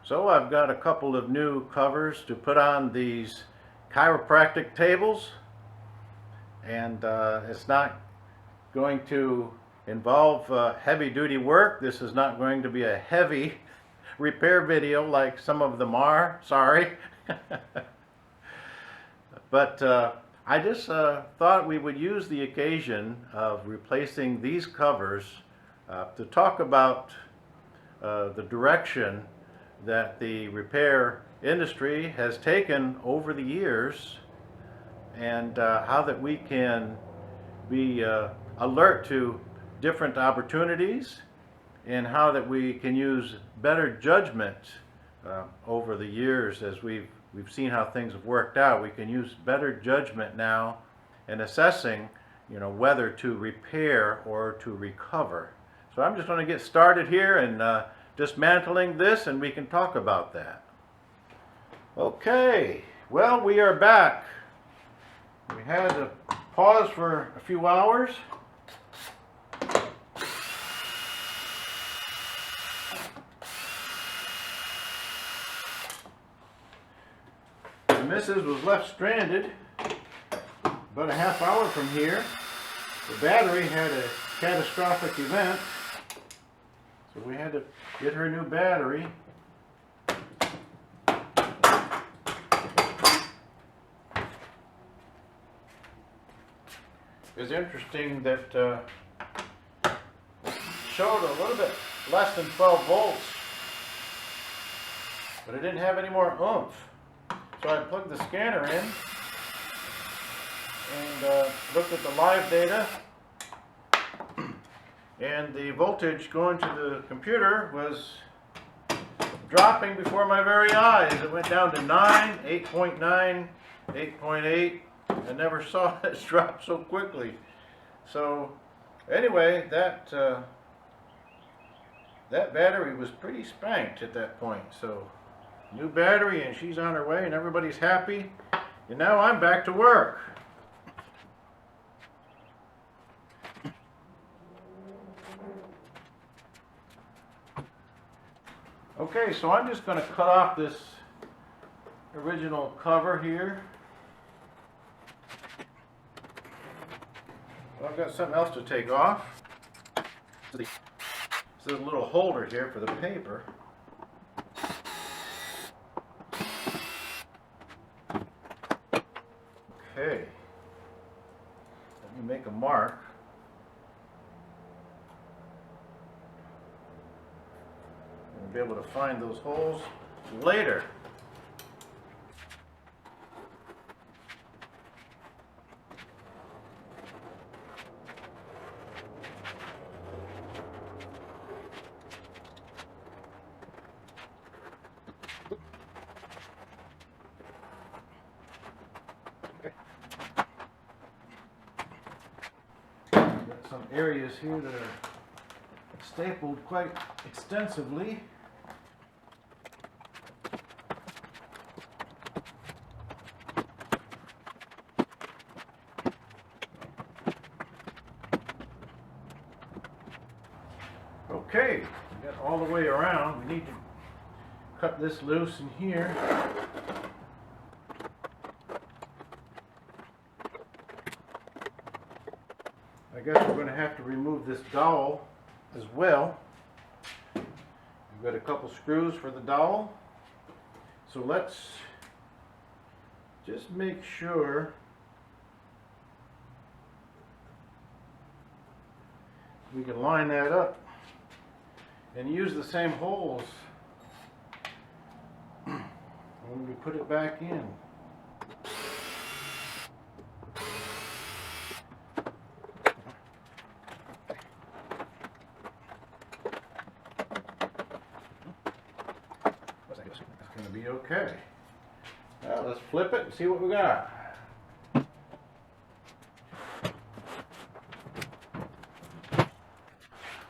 So I've got a couple of new covers to put on these chiropractic tables, and it's not going to involve heavy-duty work. This is not going to be a heavy repair video like some of them are, sorry. But I just thought we would use the occasion of replacing these covers to talk about the direction that the repair industry has taken over the years, and how that we can be alert to different opportunities, and how that we can use better judgment over the years. As we've seen how things have worked out, we can use better judgment now in assessing, whether to repair or to recover. So I'm just going to get started here and dismantling this, and we can talk about that. Okay, well, we are back. We had to pause for a few hours. The missus was left stranded about a half hour from here. The battery had a catastrophic event, so we had to get her new battery. It's interesting that showed a little bit less than 12 volts, but it didn't have any more oomph. So I plugged the scanner in and looked at the live data, and the voltage going to the computer was dropping before my very eyes. It went down to 9, 8.9, 8.8. I never saw it drop so quickly. So anyway, that battery was pretty spanked at that point. So new battery, and she's on her way, and everybody's happy. And now I'm back to work. Okay, so I'm just going to cut off this original cover here. Well, I've got something else to take off. This is a little holder here for the paper. Okay, let me make a mark. I'll be able to find those holes later. Some areas here that are stapled quite extensively. Okay, we got all the way around. We need to cut this loose in here. I guess we're going to have to remove this dowel as well. We've got a couple screws for the dowel. So let's just make sure we can line that up and use the same holes when we put it back in. That's going to be okay. Now let's flip it and see what we got.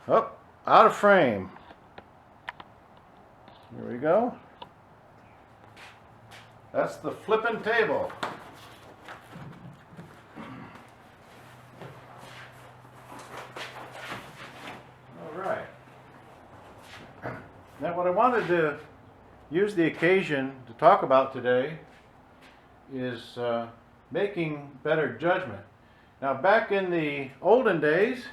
Oh, out of frame. Here we go. That's the flipping table. All right. Now what I wanted to use the occasion to talk about today is making better judgment. Now, back in the olden days,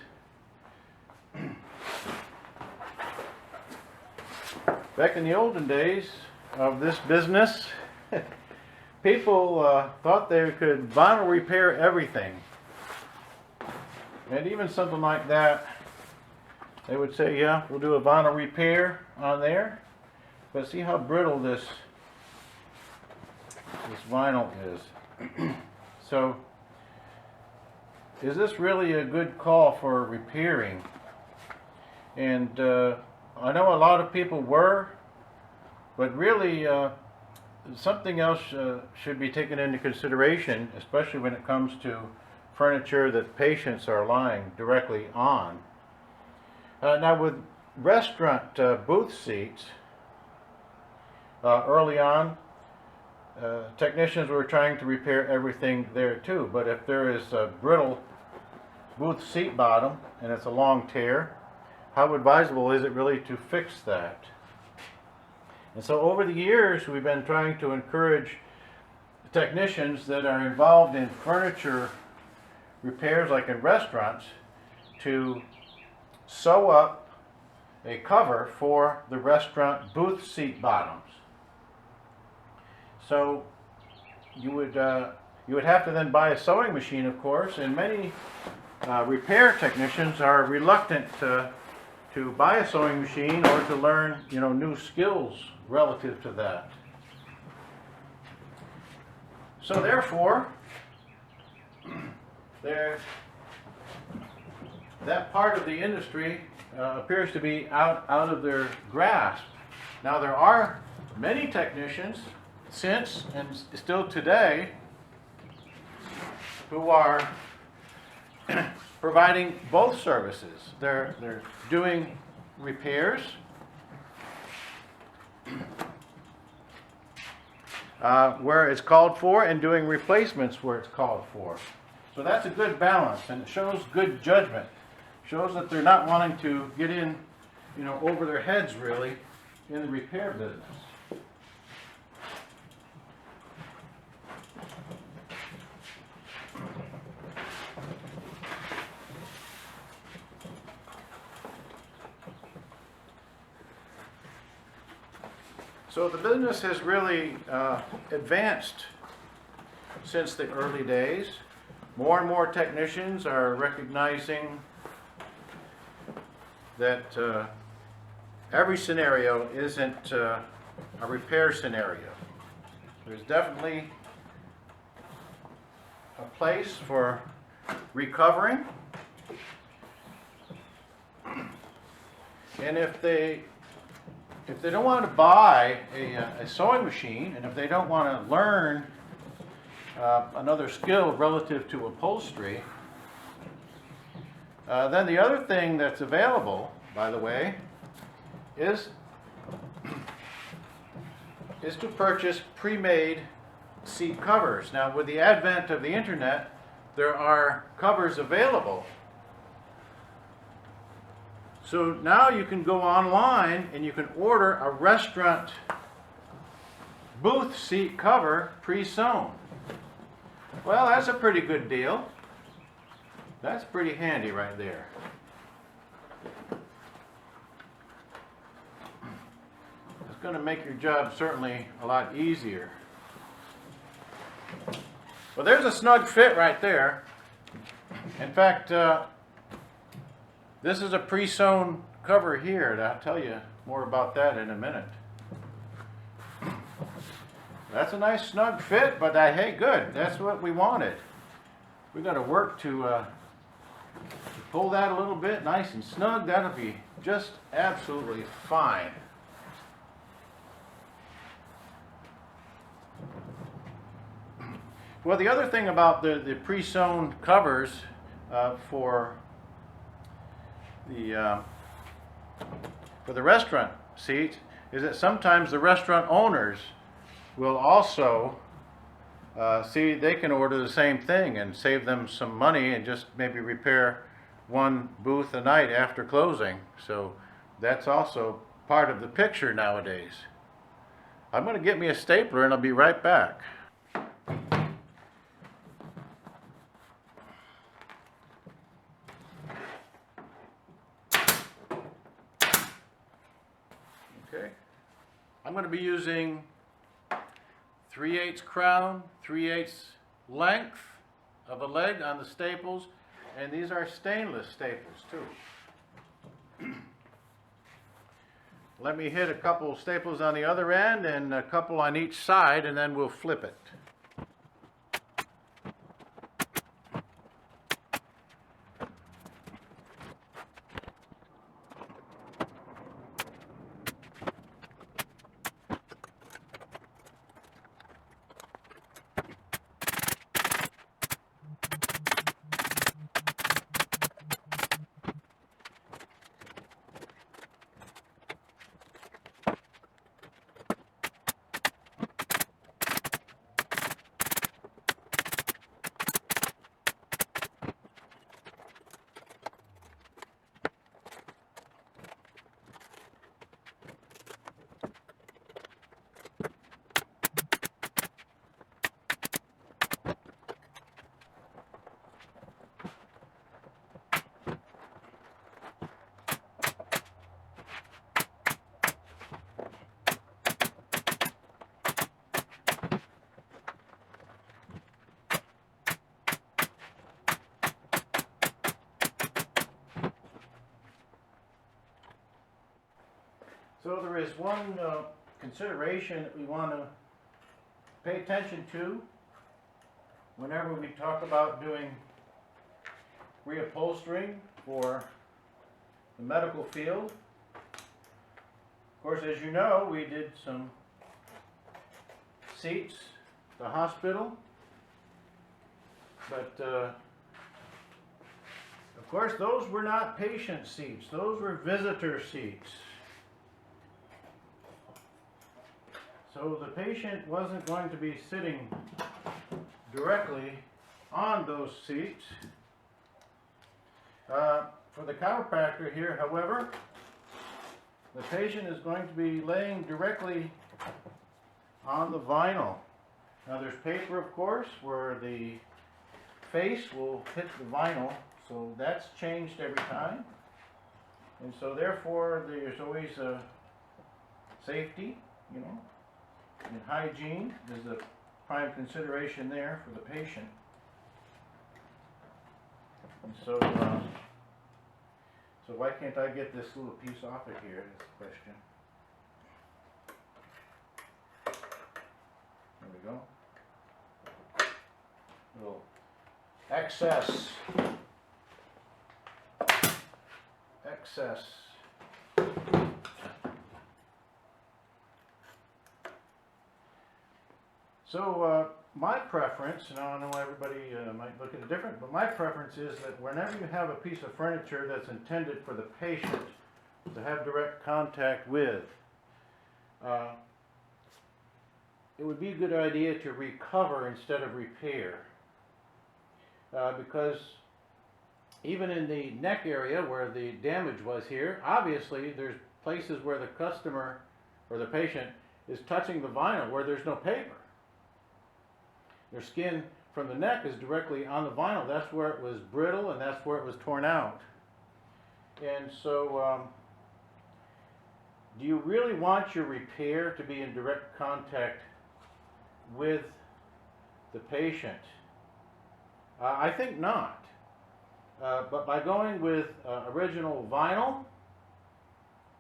of this business, people thought they could vinyl repair everything. And even something like that, they would say, yeah, we'll do a vinyl repair on there. But see how brittle this vinyl is. So, is this really a good call for repairing? And I know a lot of people were, but really something else should be taken into consideration, especially when it comes to furniture that patients are lying directly on. Now, with restaurant booth seats, early on, technicians were trying to repair everything there too, but if there is a brittle booth seat bottom and it's a long tear, how advisable is it really to fix that? And so over the years, we've been trying to encourage technicians that are involved in furniture repairs, like in restaurants, to sew up a cover for the restaurant booth seat bottoms. So you would have to then buy a sewing machine, of course, and many repair technicians are reluctant to buy a sewing machine or to learn, new skills relative to that. So therefore, that part of the industry appears to be out of their grasp. Now, there are many technicians since and still today who are providing both services. They're doing repairs where it's called for and doing replacements where it's called for. So that's a good balance, and it shows good judgment. Shows that they're not wanting to get in, over their heads really in the repair business. So the business has really advanced since the early days. More and more technicians are recognizing that every scenario isn't a repair scenario. There's definitely a place for recovering. And if they don't want to buy a sewing machine, and if they don't want to learn another skill relative to upholstery, then the other thing that's available, by the way, is to purchase pre-made seat covers. Now, with the advent of the internet, there are covers available. So now you can go online and you can order a restaurant booth seat cover pre-sewn. Well, that's a pretty good deal. That's pretty handy right there. It's going to make your job certainly a lot easier. Well, there's a snug fit right there. In fact, this is a pre-sewn cover here, and I'll tell you more about that in a minute. That's a nice snug fit, but hey, good. That's what we wanted. We got to work to pull that a little bit, nice and snug. That'll be just absolutely fine. Well, the other thing about the pre-sewn covers for the restaurant seats is that sometimes the restaurant owners will also see they can order the same thing and save them some money and just maybe repair one booth a night after closing. So that's also part of the picture nowadays. I'm going to get me a stapler and I'll be right back. Okay, I'm going to be using 3/8 crown, 3/8 length of a leg on the staples, and these are stainless staples too. Let me hit a couple staples on the other end and a couple on each side, and then we'll flip it. So there is one consideration that we want to pay attention to whenever we talk about doing reupholstering for the medical field. Of course, as you know, we did some seats at the hospital, but of course those were not patient seats, those were visitor seats. So the patient wasn't going to be sitting directly on those seats. For the chiropractor here, however, the patient is going to be laying directly on the vinyl. Now there's paper, of course, where the face will hit the vinyl, so that's changed every time. And so therefore there's always a safety, you know. And hygiene is the prime consideration there for the patient. And so, so why can't I get this little piece off of here? That's the question. There we go. Little excess. So my preference, and I know everybody might look at it different, but my preference is that whenever you have a piece of furniture that's intended for the patient to have direct contact with, it would be a good idea to recover instead of repair. Because even in the neck area where the damage was here, obviously there's places where the customer or the patient is touching the vinyl where there's no paper. Their skin from the neck is directly on the vinyl. That's where it was brittle and that's where it was torn out. And so, do you really want your repair to be in direct contact with the patient? I think not. But by going with original vinyl,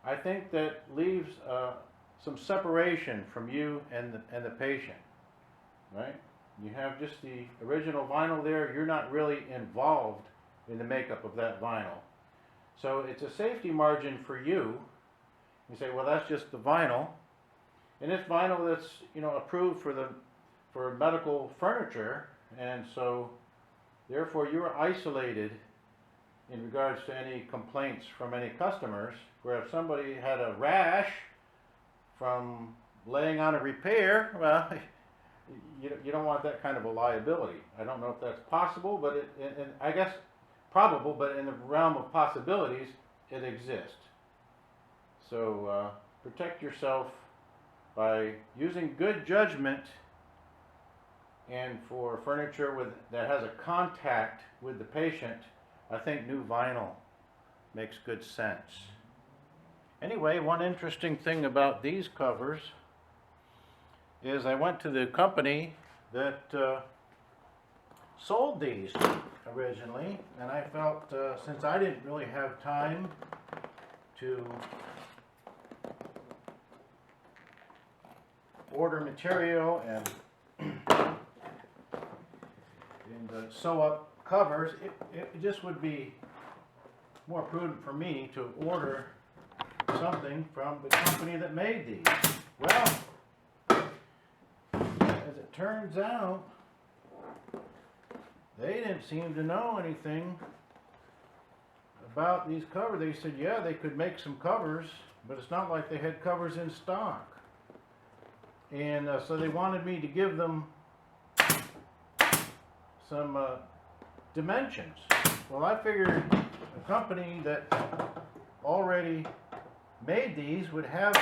I think that leaves some separation from you and the patient, right? You have just the original vinyl there. You're not really involved in the makeup of that vinyl. So it's a safety margin for you. You say, well, that's just the vinyl. And it's vinyl that's, you know, approved for medical furniture. And so therefore you're isolated in regards to any complaints from any customers, where if somebody had a rash from laying on a repair, well, you don't want that kind of a liability. I don't know if that's possible, but I guess probable, but in the realm of possibilities, it exists. So protect yourself by using good judgment, and for furniture that has a contact with the patient, I think new vinyl makes good sense. Anyway, one interesting thing about these covers is I went to the company that sold these originally, and I felt since I didn't really have time to order material and sew up covers, it just would be more prudent for me to order something from the company that made these. Well, as it turns out, they didn't seem to know anything about these covers. They said, yeah, they could make some covers, but it's not like they had covers in stock. And so they wanted me to give them some dimensions. Well, I figured a company that already made these would have,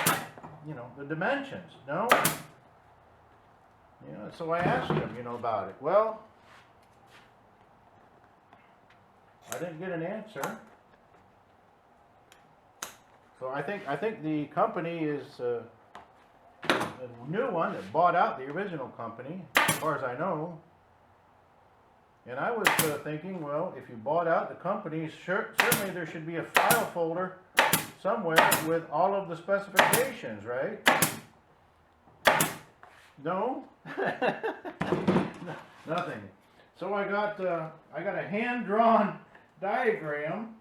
you know, the dimensions. No? You know, so I asked them, you know, about it. Well, I didn't get an answer. So I think the company is a new one that bought out the original company, as far as I know. And I was thinking, well, if you bought out the company, certainly there should be a file folder somewhere with all of the specifications, right? No? Nothing. So I got a hand-drawn diagram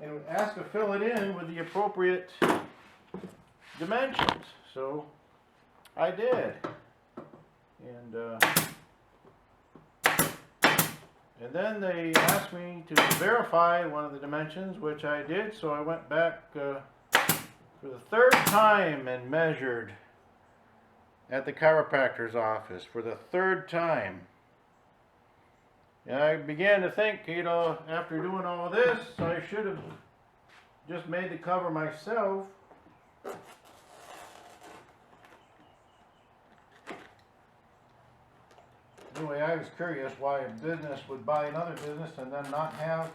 and would ask to fill it in with the appropriate dimensions. So I did. And then they asked me to verify one of the dimensions, which I did. So I went back for the third time and measured at the chiropractor's office for the third time. And I began to think, you know, after doing all this, I should have just made the cover myself. Anyway, I was curious why a business would buy another business and then not have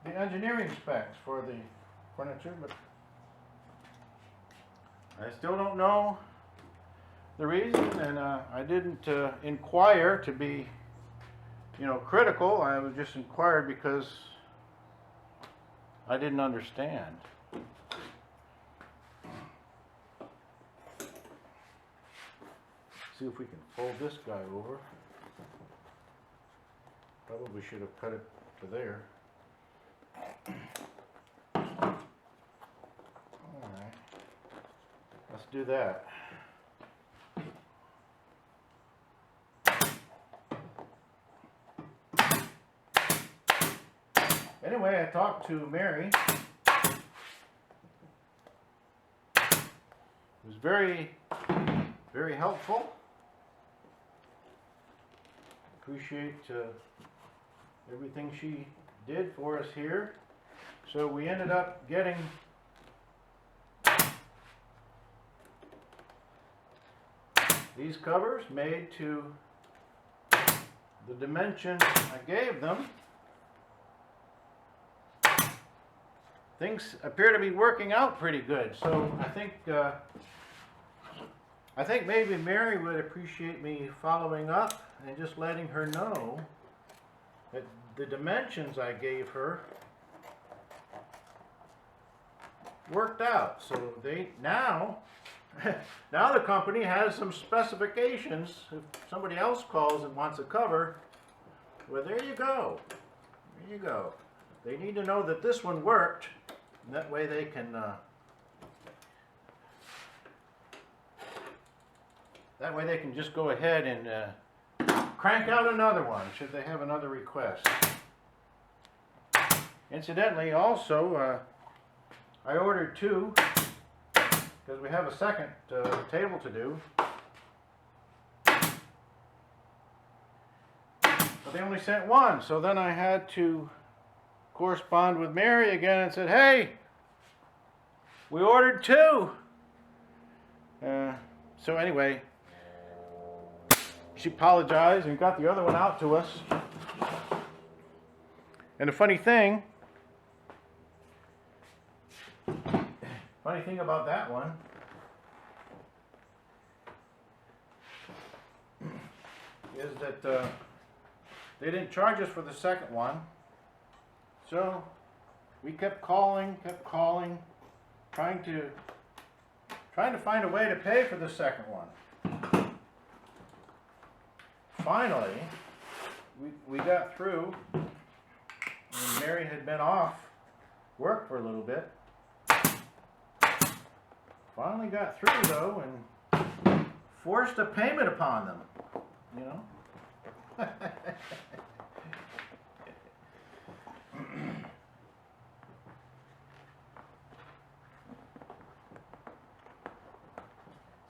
the engineering specs for the furniture, but I still don't know the reason, and I didn't inquire to be, you know, critical. I was just inquired because I didn't understand. See if we can fold this guy over. Probably should have cut it to there. Alright, let's do that. Anyway, I talked to Mary. It was very, very helpful. Appreciate everything she did for us here. So we ended up getting these covers made to the dimensions I gave them. Things appear to be working out pretty good. So I think maybe Mary would appreciate me following up and just letting her know that the dimensions I gave her worked out. So now the company has some specifications. If somebody else calls and wants a cover, well, there you go. There you go. They need to know that this one worked, and that way they can just go ahead and crank out another one should they have another request. Incidentally, also, I ordered two because we have a second table to do. But they only sent one, so then I had to correspond with Mary again and said, hey, we ordered two. So anyway, she apologized and got the other one out to us. And the funny thing about that one is that they didn't charge us for the second one. So we kept calling, trying to find a way to pay for the second one. Finally, we got through. And Mary had been off work for a little bit. Finally got through though, and forced a payment upon them, you know.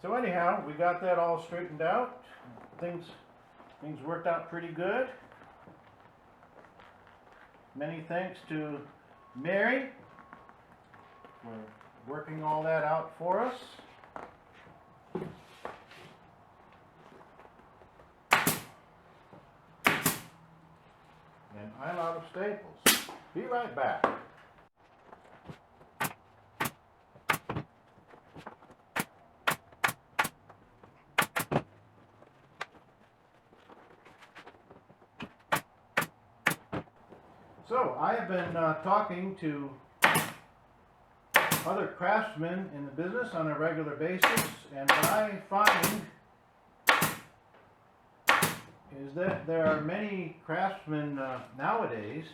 So anyhow, we got that all straightened out. Things worked out pretty good. Many thanks to Mary for working all that out for us. And I'm out of staples. Be right back. So I have been talking to other craftsmen in the business on a regular basis, and what I find is that there are many craftsmen nowadays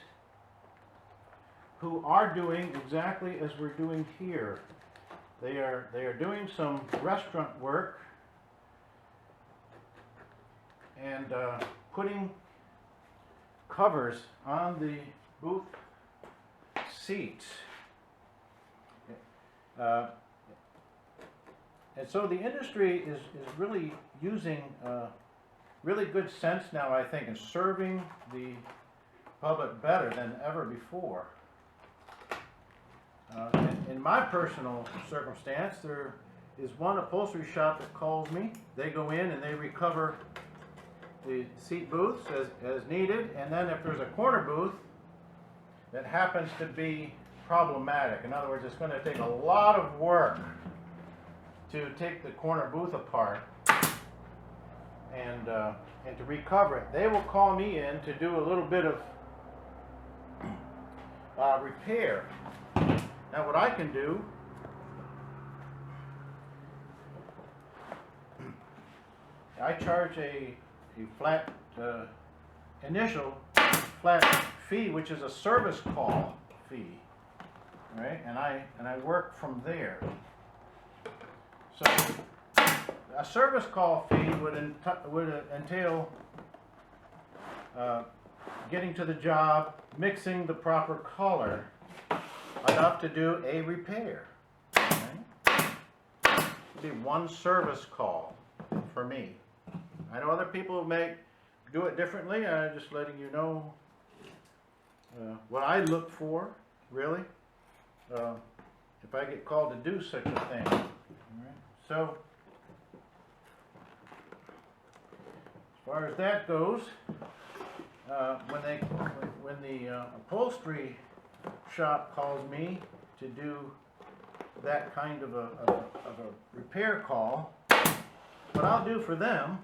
who are doing exactly as we're doing here. They are doing some restaurant work and putting covers on the booth seats. And so the industry is really using really good sense now, I think, in serving the public better than ever before. In my personal circumstance, there is one upholstery shop that calls me. They go in and they recover the seat booths as needed, and then if there's a corner booth that happens to be problematic, in other words, it's going to take a lot of work to take the corner booth apart and to recover it, they will call me in to do a little bit of repair. Now what I can do, I charge a flat initial flat fee, which is a service call fee, right? And I work from there. So a service call fee would entail getting to the job, mixing the proper color enough to do a repair. Right? It'd be one service call for me. I know other people may do it differently. I'm just letting you know what I look for, really, if I get called to do such a thing. All right? So, as far as that goes, when the upholstery shop calls me to do that kind of a repair call, what I'll do for them,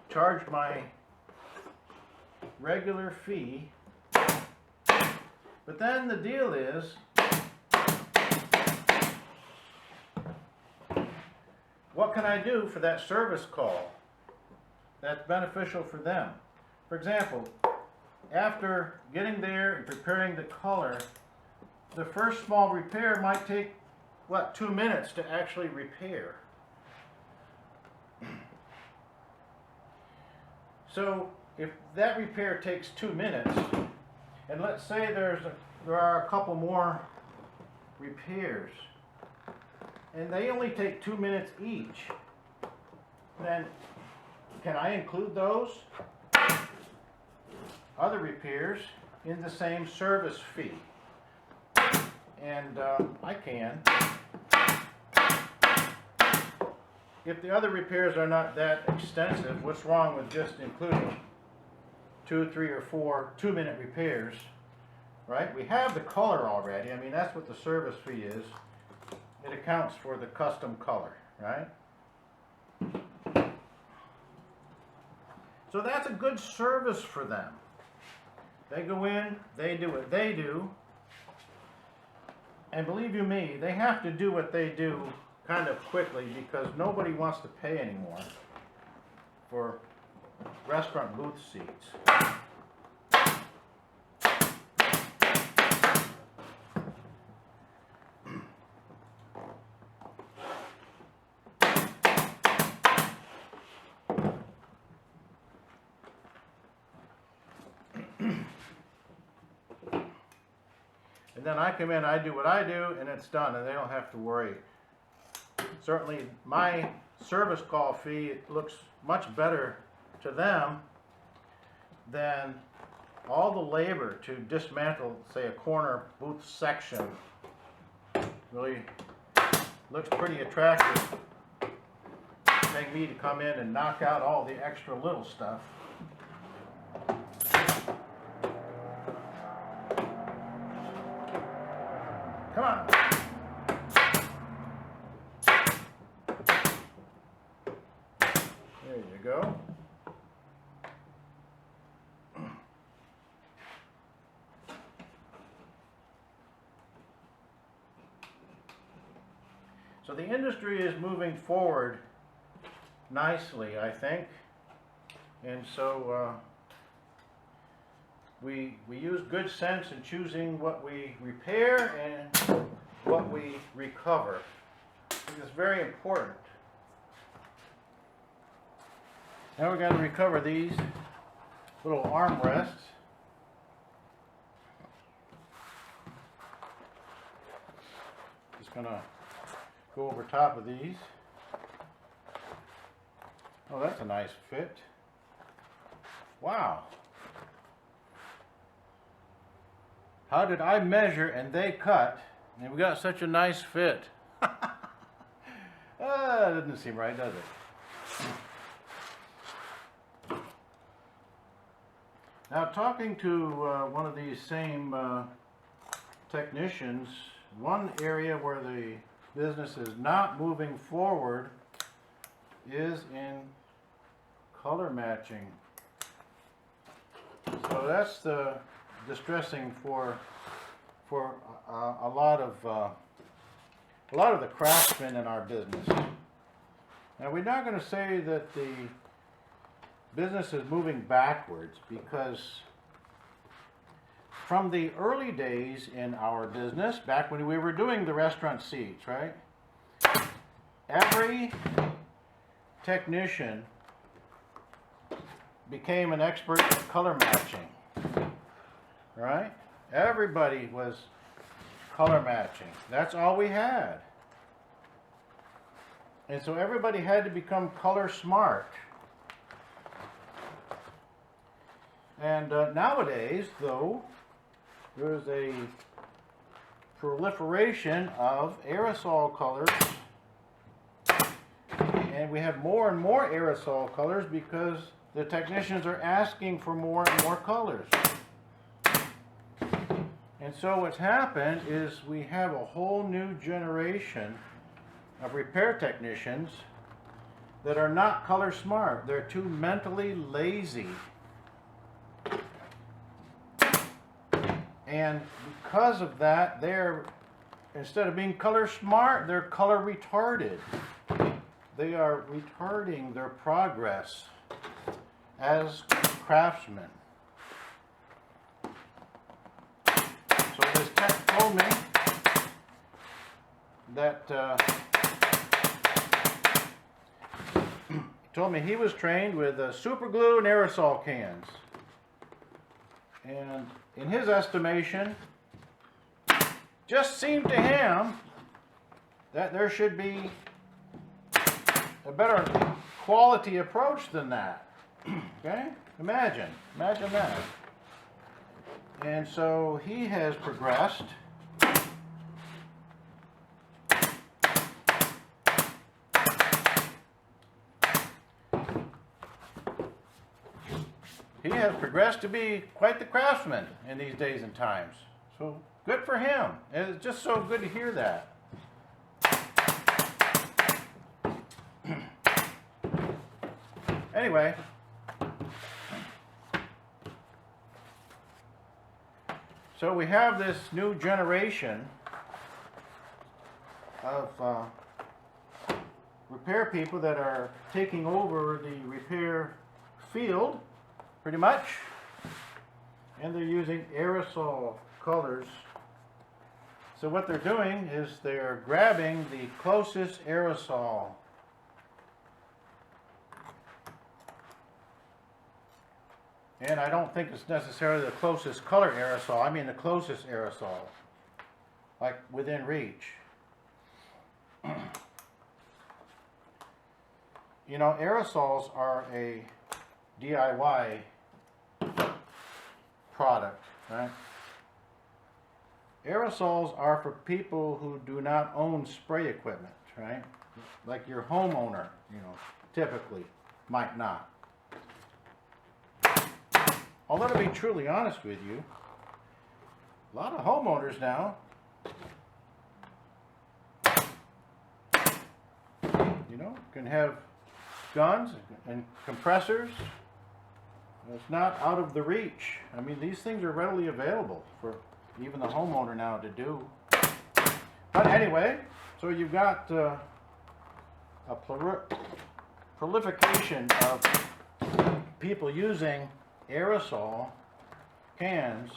charge my regular fee, but then the deal is what can I do for that service call that's beneficial for them? For example, after getting there and preparing the color, the first small repair might take, 2 minutes to actually repair. So if that repair takes 2 minutes, and let's say there are a couple more repairs, and they only take 2 minutes each, then can I include those other repairs in the same service fee? And I can. if the other repairs are not that extensive, what's wrong with just including 2, 3, or 4 2-minute repairs, right? We have the color already. I mean, that's what the service fee is. It accounts for the custom color, right? So that's a good service for them. They go in, they do what they do, and believe you me, they have to do what they do kind of quickly because nobody wants to pay anymore for restaurant booth seats. And then I come in, I do what I do, and it's done, and they don't have to worry. Certainly, my service call fee looks much better to them than all the labor to dismantle, say, a corner booth section. Really looks pretty attractive. Take me to come in and knock out all the extra little stuff. Come on. There you go. So the industry is moving forward nicely, I think. And so we use good sense in choosing what we repair and what we recover. It's very important. Now we're going to recover these little armrests. Just going to go over top of these. Oh, that's a nice fit. Wow. How did I measure and they cut and we got such a nice fit? That doesn't seem right, does it? Now, talking to one of these same technicians, one area where the business is not moving forward is in color matching. So that's distressing for a lot of the craftsmen in our business. Now, we're not going to say that the business is moving backwards, because from the early days in our business, back when we were doing the restaurant seats, right? Every technician became an expert at color matching, right? Everybody was color matching. That's all we had. And so everybody had to become color smart. And nowadays, though, there's a proliferation of aerosol colors. And we have more and more aerosol colors because the technicians are asking for more and more colors. And so what's happened is we have a whole new generation of repair technicians that are not color smart. They're too mentally lazy. And because of that, they're, instead of being color smart, they're color retarded. They are retarding their progress as craftsmen. So this tech told me that he was trained with super glue and aerosol cans. And in his estimation, just seemed to him that there should be a better quality approach than that. Okay? Imagine that. And so he has progressed he has progressed to be quite the craftsman in these days and times. So good for him. And it's just so good to hear that. Anyway, so we have this new generation of repair people that are taking over the repair field, pretty much, and they're using aerosol colors. So what they're doing is they're grabbing the closest aerosol. And I don't think it's necessarily the closest color aerosol, I mean the closest aerosol, like within reach. You know, aerosols are a DIY product, right? Aerosols are for people who do not own spray equipment, right? Like your homeowner, you know, typically might not. Although to be truly honest with you, a lot of homeowners now, you know, can have guns and compressors. It's not out of the reach. I mean, these things are readily available for even the homeowner now to do. But anyway, so you've got a proliferation of people using aerosol cans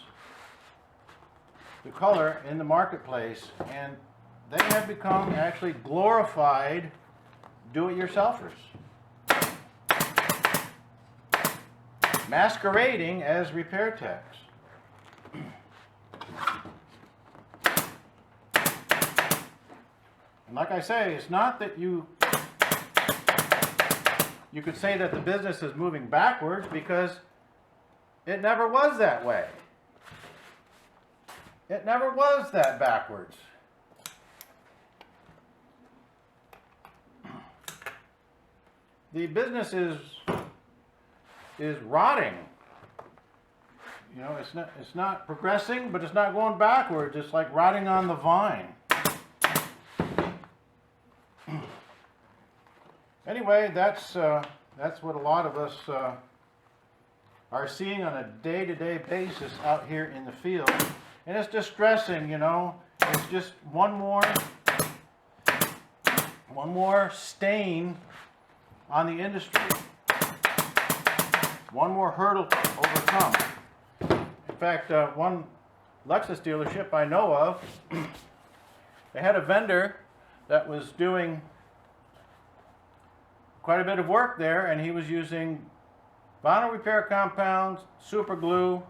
to color in the marketplace, and they have become actually glorified do-it-yourselfers, masquerading as repair techs. And like I say, it's not that you could say that the business is moving backwards, because it never was that way. It never was that backwards. The business is rotting. You know, it's not progressing, but it's not going backwards. It's like rotting on the vine. Anyway, that's what a lot of us are seeing on a day-to-day basis out here in the field. And it's distressing, you know. It's just one more stain on the industry. One more hurdle to overcome. In fact, one Lexus dealership I know of, they had a vendor that was doing quite a bit of work there, and he was using vinyl repair compounds, super glue,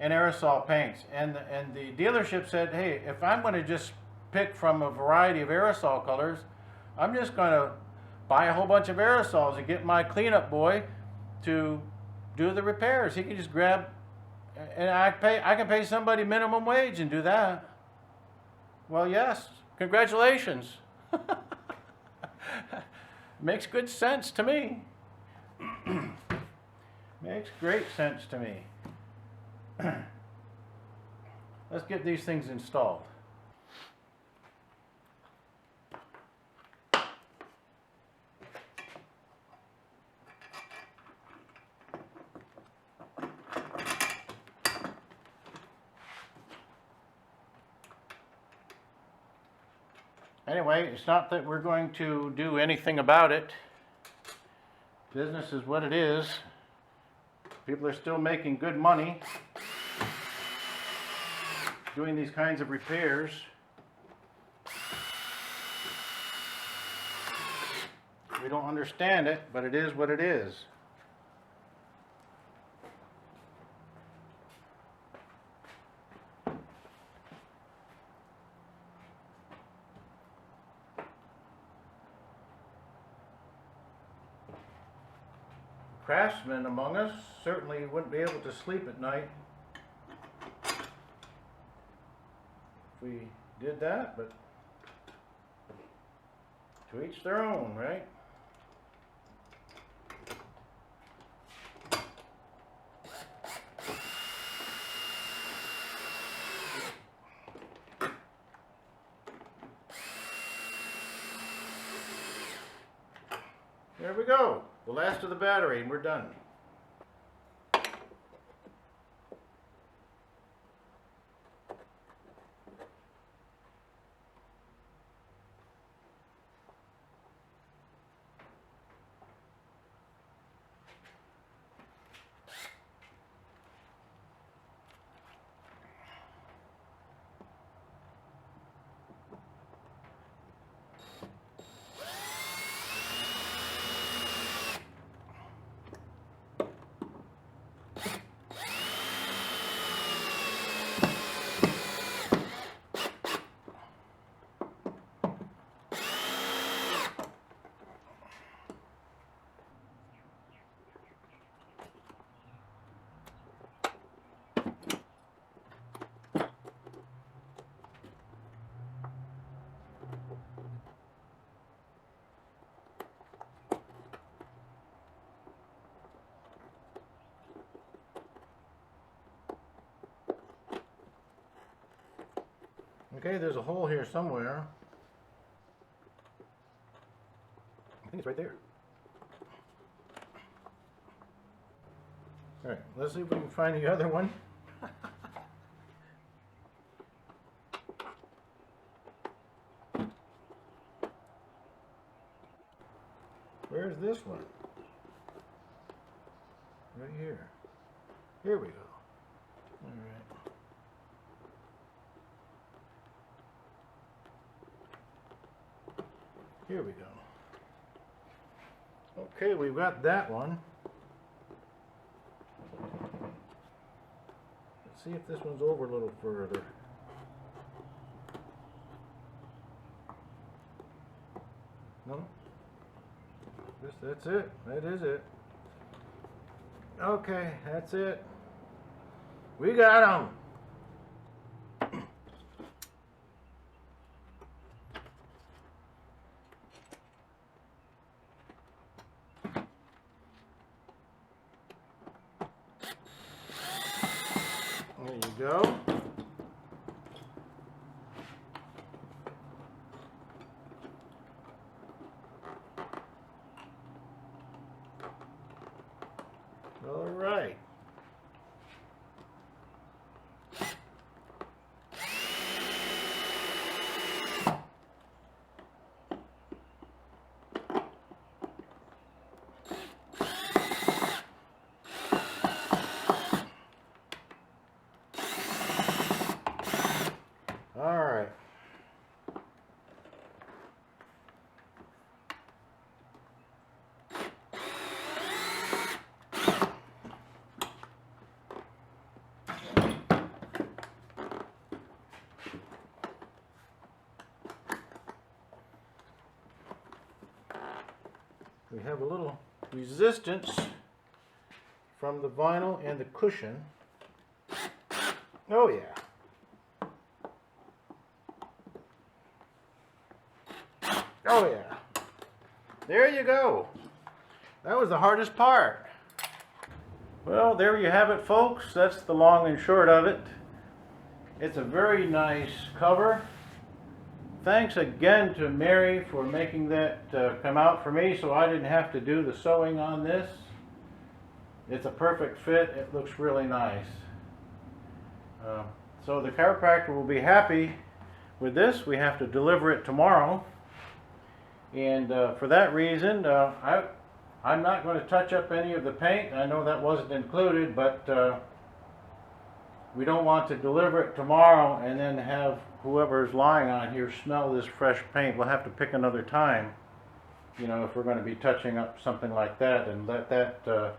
and aerosol paints. And the dealership said, hey, if I'm going to just pick from a variety of aerosol colors, I'm just going to buy a whole bunch of aerosols and get my cleanup boy to do the repairs. He can just grab, and I can pay somebody minimum wage and do that. Well, yes, congratulations. Makes good sense to me. Makes great sense to me. Let's get these things installed. Anyway, it's not that we're going to do anything about it. Business is what it is. People are still making good money doing these kinds of repairs. We don't understand it, but it is what it is. Craftsmen among us certainly wouldn't be able to sleep at night if we did that, but to each their own, right? There we go. The last of the battery, and we're done. Okay, there's a hole here somewhere. I think it's right there. Alright, let's see if we can find the other one. Where's this one? Right here. Here we go. Alright. Here we go. Okay, we've got that one. Let's see if this one's over a little further. No? That's it. That is it. Okay, that's it. We got them. There you go. All right. All right. We have a little resistance from the vinyl and the cushion. Oh yeah. Oh yeah. There you go. That was the hardest part. Well, there you have it, folks. That's the long and short of it. It's a very nice cover. Thanks again to Mary for making that come out for me so I didn't have to do the sewing on this. It's a perfect fit. It looks really nice. So the chiropractor will be happy with this. We have to deliver it tomorrow. And for that reason, I'm not going to touch up any of the paint. I know that wasn't included, but we don't want to deliver it tomorrow and then have whoever's lying on here smell this fresh paint. We'll have to pick another time, you know, if we're going to be touching up something like that, and let that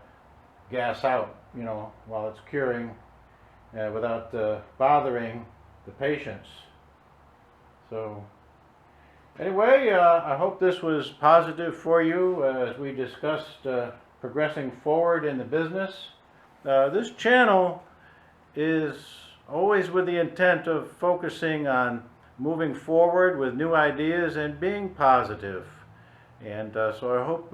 gas out, you know, while it's curing without bothering the patients. So anyway, I hope this was positive for you as we discussed progressing forward in the business. This channel is always with the intent of focusing on moving forward with new ideas and being positive. And so I hope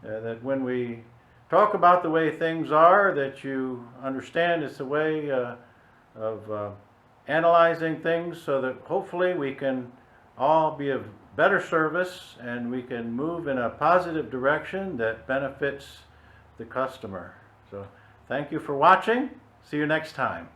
that when we talk about the way things are, that you understand it's a way of analyzing things so that hopefully we can all be of better service, and we can move in a positive direction that benefits the customer. So thank you for watching. See you next time.